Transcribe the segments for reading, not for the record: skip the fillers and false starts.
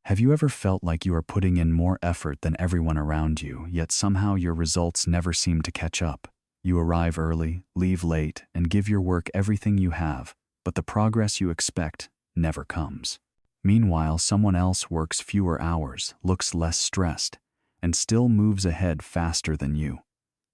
Have you ever felt like you are putting in more effort than everyone around you, yet somehow your results never seem to catch up? You arrive early, leave late, and give your work everything you have, but the progress you expect never comes. Meanwhile, someone else works fewer hours, looks less stressed, and still moves ahead faster than you.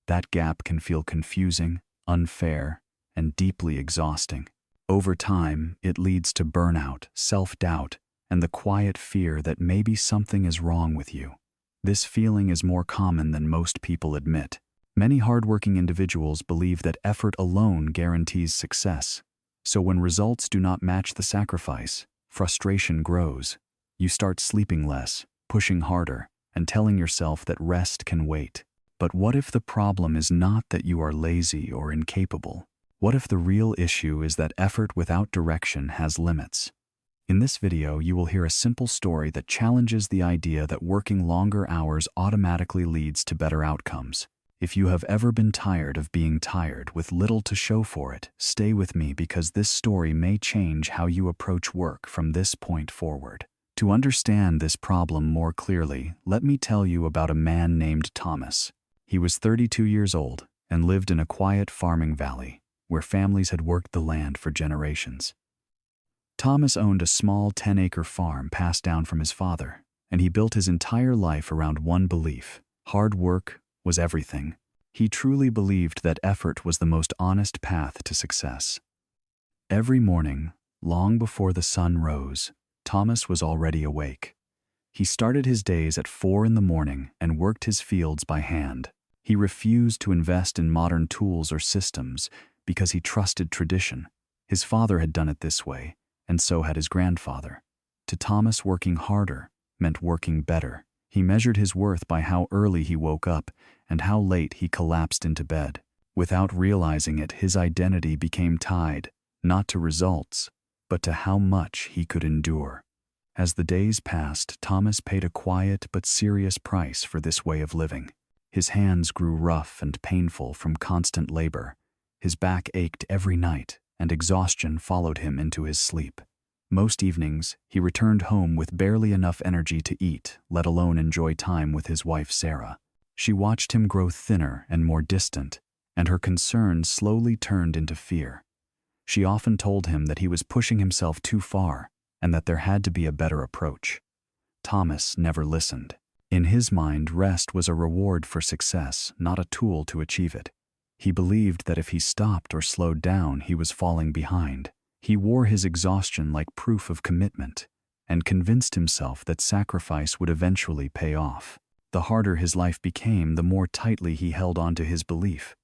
That gap can feel confusing, unfair, and deeply exhausting. Over time, it leads to burnout, self-doubt, and the quiet fear that maybe something is wrong with you. This feeling is more common than most people admit. Many hardworking individuals believe that effort alone guarantees success. So when results do not match the sacrifice, frustration grows. You start sleeping less, pushing harder, and telling yourself that rest can wait. But what if the problem is not that you are lazy or incapable? What if the real issue is that effort without direction has limits? In this video, you will hear a simple story that challenges the idea that working longer hours automatically leads to better outcomes. If you have ever been tired of being tired with little to show for it, stay with me because this story may change how you approach work from this point forward. To understand this problem more clearly, let me tell you about a man named Thomas. He was 32 years old and lived in a quiet farming valley where families had worked the land for generations. Thomas owned a small 10-acre farm passed down from his father, and he built his entire life around one belief: hard work was everything. He truly believed that effort was the most honest path to success. Every morning, long before the sun rose, Thomas was already awake. He started his days at 4 in the morning and worked his fields by hand. He refused to invest in modern tools or systems because he trusted tradition. His father had done it this way, and so had his grandfather. To Thomas, working harder meant working better. He measured his worth by how early he woke up and how late he collapsed into bed. Without realizing it, his identity became tied, not to results, but to how much he could endure. As the days passed, Thomas paid a quiet but serious price for this way of living. His hands grew rough and painful from constant labor. His back ached every night, and exhaustion followed him into his sleep. Most evenings, he returned home with barely enough energy to eat, let alone enjoy time with his wife Sarah. She watched him grow thinner and more distant, and her concern slowly turned into fear. She often told him that he was pushing himself too far and that there had to be a better approach. Thomas never listened. In his mind, rest was a reward for success, not a tool to achieve it. He believed that if he stopped or slowed down, he was falling behind. He wore his exhaustion like proof of commitment and convinced himself that sacrifice would eventually pay off. The harder his life became, the more tightly he held on to his belief.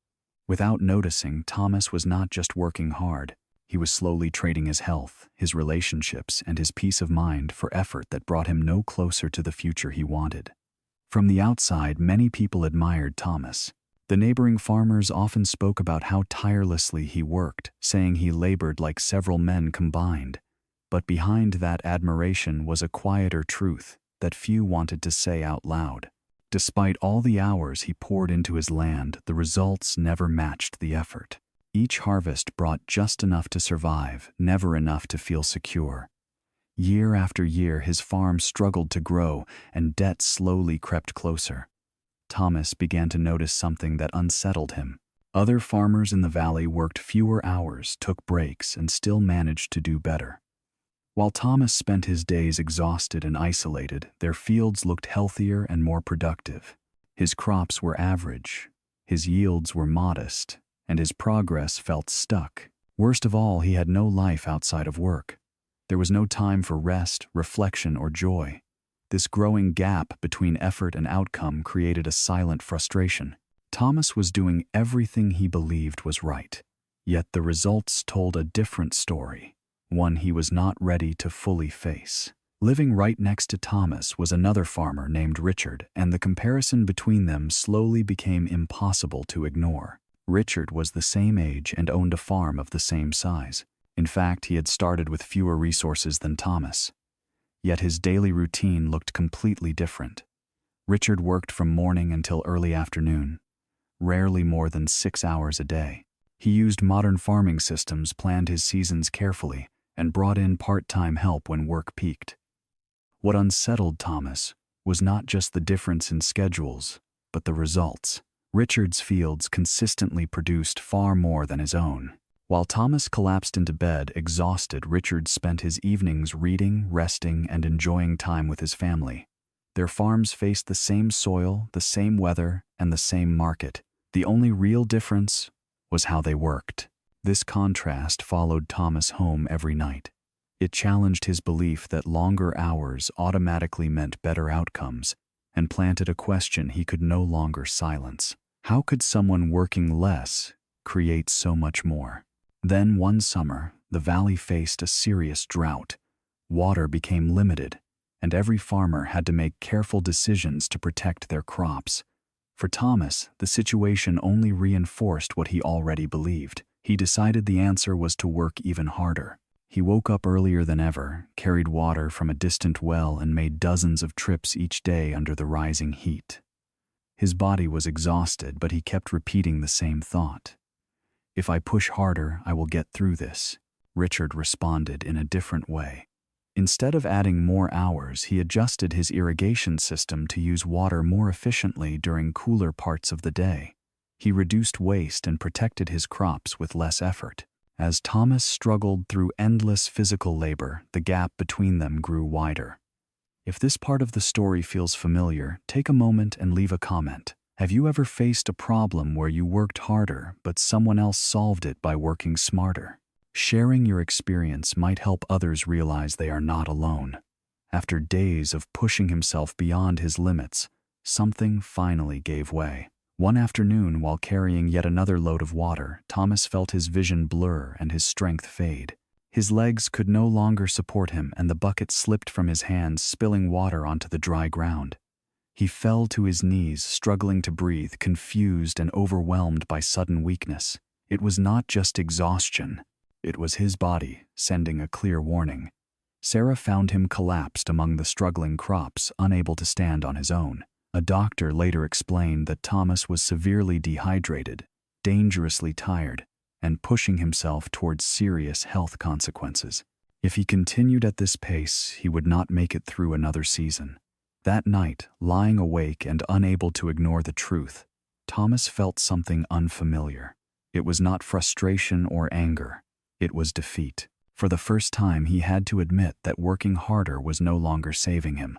Without noticing, Thomas was not just working hard. He was slowly trading his health, his relationships, and his peace of mind for effort that brought him no closer to the future he wanted. From the outside, many people admired Thomas. The neighboring farmers often spoke about how tirelessly he worked, saying he labored like several men combined. But behind that admiration was a quieter truth that few wanted to say out loud. Despite all the hours he poured into his land, the results never matched the effort. Each harvest brought just enough to survive, never enough to feel secure. Year after year, his farm struggled to grow, and debt slowly crept closer. Thomas began to notice something that unsettled him. Other farmers in the valley worked fewer hours, took breaks, and still managed to do better. While Thomas spent his days exhausted and isolated, their fields looked healthier and more productive. His crops were average, his yields were modest, and his progress felt stuck. Worst of all, he had no life outside of work. There was no time for rest, reflection, or joy. This growing gap between effort and outcome created a silent frustration. Thomas was doing everything he believed was right, yet the results told a different story, one he was not ready to fully face. Living right next to Thomas was another farmer named Richard, and the comparison between them slowly became impossible to ignore. Richard was the same age and owned a farm of the same size. In fact, he had started with fewer resources than Thomas. Yet his daily routine looked completely different. Richard worked from morning until early afternoon, rarely more than 6 hours a day. He used modern farming systems, planned his seasons carefully, and brought in part-time help when work peaked. What unsettled Thomas was not just the difference in schedules, but the results. Richard's fields consistently produced far more than his own. While Thomas collapsed into bed, exhausted, Richard spent his evenings reading, resting, and enjoying time with his family. Their farms faced the same soil, the same weather, and the same market. The only real difference was how they worked. This contrast followed Thomas home every night. It challenged his belief that longer hours automatically meant better outcomes, and planted a question he could no longer silence. How could someone working less create so much more? Then one summer, the valley faced a serious drought. Water became limited, and every farmer had to make careful decisions to protect their crops. For Thomas, the situation only reinforced what he already believed. He decided the answer was to work even harder. He woke up earlier than ever, carried water from a distant well, and made dozens of trips each day under the rising heat. His body was exhausted, but he kept repeating the same thought. "If I push harder, I will get through this." Richard responded in a different way. Instead of adding more hours, he adjusted his irrigation system to use water more efficiently during cooler parts of the day. He reduced waste and protected his crops with less effort. As Thomas struggled through endless physical labor, the gap between them grew wider. If this part of the story feels familiar, take a moment and leave a comment. Have you ever faced a problem where you worked harder, but someone else solved it by working smarter? Sharing your experience might help others realize they are not alone. After days of pushing himself beyond his limits, something finally gave way. One afternoon, while carrying yet another load of water, Thomas felt his vision blur and his strength fade. His legs could no longer support him, and the bucket slipped from his hands, spilling water onto the dry ground. He fell to his knees, struggling to breathe, confused and overwhelmed by sudden weakness. It was not just exhaustion. It was his body sending a clear warning. Sarah found him collapsed among the struggling crops, unable to stand on his own. A doctor later explained that Thomas was severely dehydrated, dangerously tired, and pushing himself towards serious health consequences. If he continued at this pace, he would not make it through another season. That night, lying awake and unable to ignore the truth, Thomas felt something unfamiliar. It was not frustration or anger. It was defeat. For the first time, he had to admit that working harder was no longer saving him.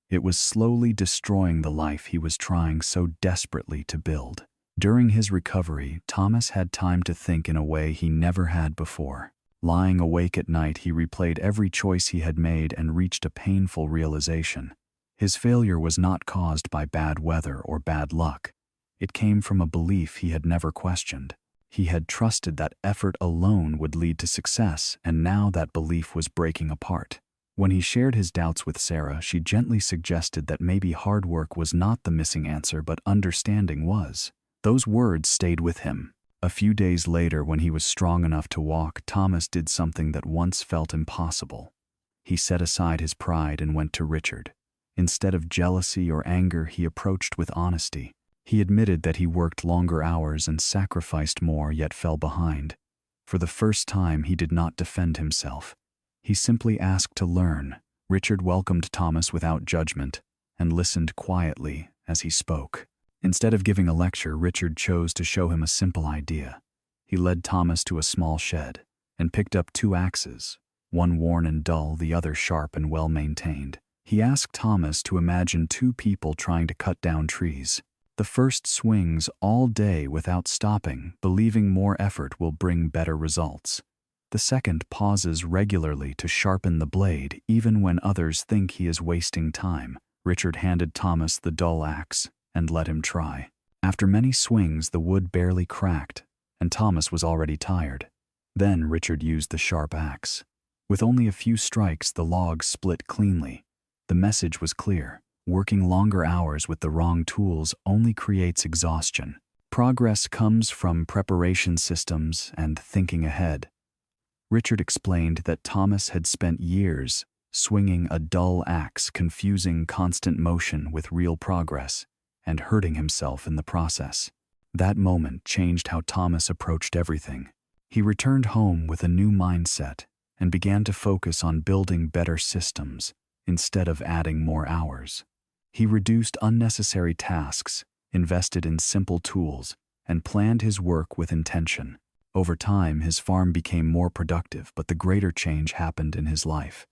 It was slowly destroying the life he was trying so desperately to build. During his recovery, Thomas had time to think in a way he never had before. Lying awake at night, he replayed every choice he had made and reached a painful realization. His failure was not caused by bad weather or bad luck. It came from a belief he had never questioned. He had trusted that effort alone would lead to success, and now that belief was breaking apart. When he shared his doubts with Sarah, she gently suggested that maybe hard work was not the missing answer, but understanding was. Those words stayed with him. A few days later, when he was strong enough to walk, Thomas did something that once felt impossible. He set aside his pride and went to Richard. Instead of jealousy or anger, he approached with honesty. He admitted that he worked longer hours and sacrificed more, yet fell behind. For the first time, he did not defend himself. He simply asked to learn. Richard welcomed Thomas without judgment and listened quietly as he spoke. Instead of giving a lecture, Richard chose to show him a simple idea. He led Thomas to a small shed and picked up 2 axes, one worn and dull, the other sharp and well-maintained. He asked Thomas to imagine 2 people trying to cut down trees. The first swings all day without stopping, believing more effort will bring better results. The second pauses regularly to sharpen the blade, even when others think he is wasting time. Richard handed Thomas the dull axe and let him try. After many swings, the wood barely cracked, and Thomas was already tired. Then Richard used the sharp axe. With only a few strikes, the log split cleanly. The message was clear. Working longer hours with the wrong tools only creates exhaustion. Progress comes from preparation systems and thinking ahead. Richard explained that Thomas had spent years swinging a dull axe, confusing constant motion with real progress, and hurting himself in the process. That moment changed how Thomas approached everything. He returned home with a new mindset and began to focus on building better systems. instead of adding more hours. He reduced unnecessary tasks, invested in simple tools, and planned his work with intention. Over time, his farm became more productive, but the greater change happened in his life.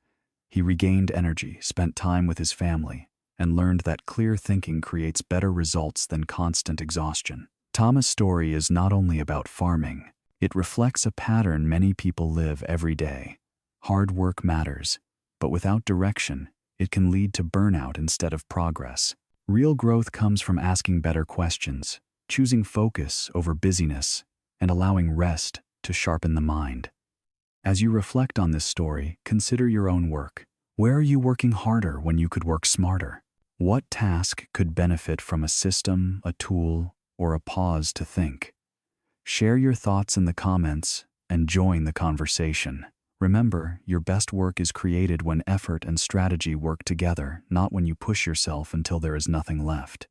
He regained energy, spent time with his family, and learned that clear thinking creates better results than constant exhaustion. Thomas' story is not only about farming, it reflects a pattern many people live every day. Hard work matters, but without direction, it can lead to burnout instead of progress. Real growth comes from asking better questions, choosing focus over busyness, and allowing rest to sharpen the mind. As you reflect on this story, consider your own work. Where are you working harder when you could work smarter? What task could benefit from a system, a tool, or a pause to think? Share your thoughts in the comments and join the conversation. Remember, your best work is created when effort and strategy work together, not when you push yourself until there is nothing left.